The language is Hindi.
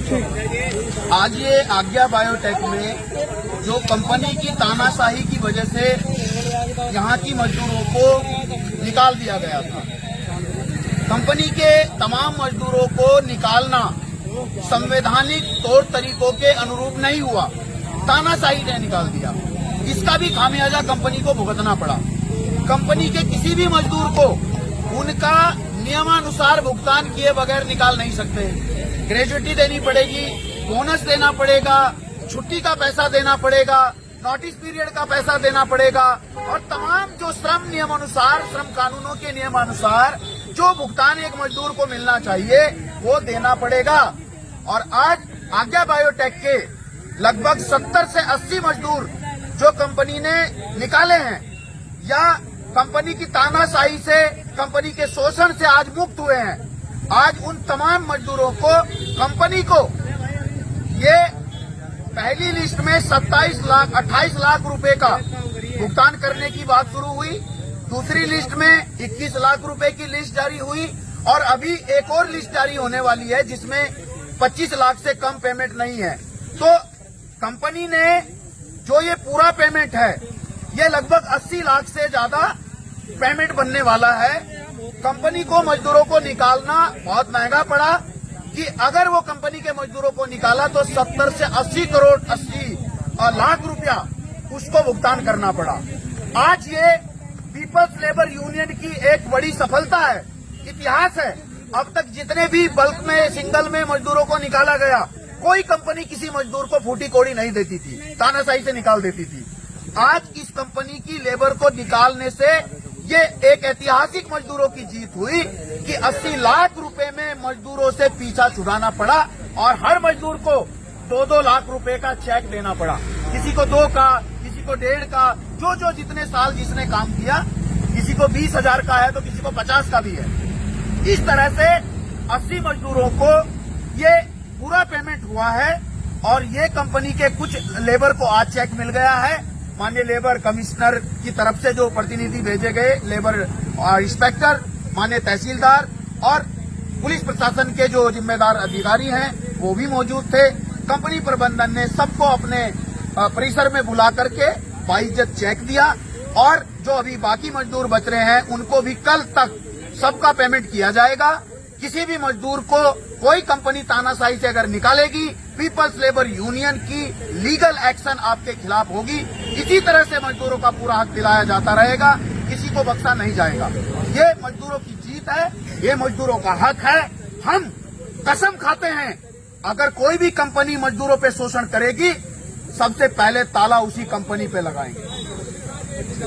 आज ये आज्ञा बायोटेक में जो कंपनी की तानाशाही की वजह से यहाँ की मजदूरों को निकाल दिया गया था। कंपनी के तमाम मजदूरों को निकालना संवैधानिक तौर तरीकों के अनुरूप नहीं हुआ, तानाशाही ने निकाल दिया। इसका भी खामियाजा कंपनी को भुगतना पड़ा। कंपनी के किसी भी मजदूर को उनका नियमानुसार भुगतान किए बगैर निकाल नहीं सकते। ग्रेजुएटी देनी पड़ेगी, बोनस देना पड़ेगा, छुट्टी का पैसा देना पड़ेगा, नोटिस पीरियड का पैसा देना पड़ेगा और तमाम जो श्रम नियमानुसार, श्रम कानूनों के नियमानुसार जो भुगतान एक मजदूर को मिलना चाहिए वो देना पड़ेगा। और आज आज्ञा बायोटेक के लगभग 70 से 80 मजदूर जो कंपनी ने निकाले हैं या कंपनी की तानाशाही से, कंपनी के शोषण से आज मुक्त हुए हैं, आज उन तमाम मजदूरों को, कंपनी को ये पहली लिस्ट में 28 लाख रुपए का भुगतान करने की बात शुरू हुई। दूसरी लिस्ट में 21 लाख रुपए की लिस्ट जारी हुई और अभी एक और लिस्ट जारी होने वाली है जिसमें 25 लाख से कम पेमेंट नहीं है। तो कंपनी ने जो ये पूरा पेमेंट है ये लगभग 80 लाख से ज्यादा पेमेंट बनने वाला है। कंपनी को मजदूरों को निकालना बहुत महंगा पड़ा कि अगर वो कंपनी के मजदूरों को निकाला तो 70 से 80 लाख रुपया उसको भुगतान करना पड़ा। आज ये पीपल्स लेबर यूनियन की एक बड़ी सफलता है, इतिहास है। अब तक जितने भी बल्क में, सिंगल में मजदूरों को निकाला गया, कोई कंपनी किसी मजदूर को फूटी कौड़ी नहीं देती थी, तानाशाही से निकाल देती थी। आज इस कंपनी की लेबर को निकालने से ये एक ऐतिहासिक मजदूरों की जीत हुई कि 80 लाख रुपए में मजदूरों से पीछा छुड़ाना पड़ा और हर मजदूर को 2-2 लाख रुपए का चेक देना पड़ा। किसी को 2 का, किसी को 1.5 का, जो जितने साल जिसने काम किया, किसी को 20,000 का है तो किसी को 50 का भी है। इस तरह से 80 मजदूरों को ये पूरा पेमेंट हुआ है और ये कंपनी के कुछ लेबर को आज चेक मिल गया है। माननीय लेबर कमिश्नर की तरफ से जो प्रतिनिधि भेजे गए, लेबर इंस्पेक्टर, माननीय तहसीलदार और पुलिस प्रशासन के जो जिम्मेदार अधिकारी हैं वो भी मौजूद थे। कंपनी प्रबंधन ने सबको अपने परिसर में बुला करके बाइज्जत चेक दिया और जो अभी बाकी मजदूर बच रहे हैं उनको भी कल तक सबका पेमेंट किया जाएगा। किसी भी मजदूर को कोई कंपनी तानाशाही से अगर निकालेगी, पीपल्स लेबर यूनियन की लीगल एक्शन आपके खिलाफ होगी। इसी तरह से मजदूरों का पूरा हक दिलाया जाता रहेगा, किसी को बख्शा नहीं जाएगा। ये मजदूरों की जीत है, ये मजदूरों का हक है। हम कसम खाते हैं अगर कोई भी कंपनी मजदूरों पे शोषण करेगी, सबसे पहले ताला उसी कंपनी पे लगाएंगे।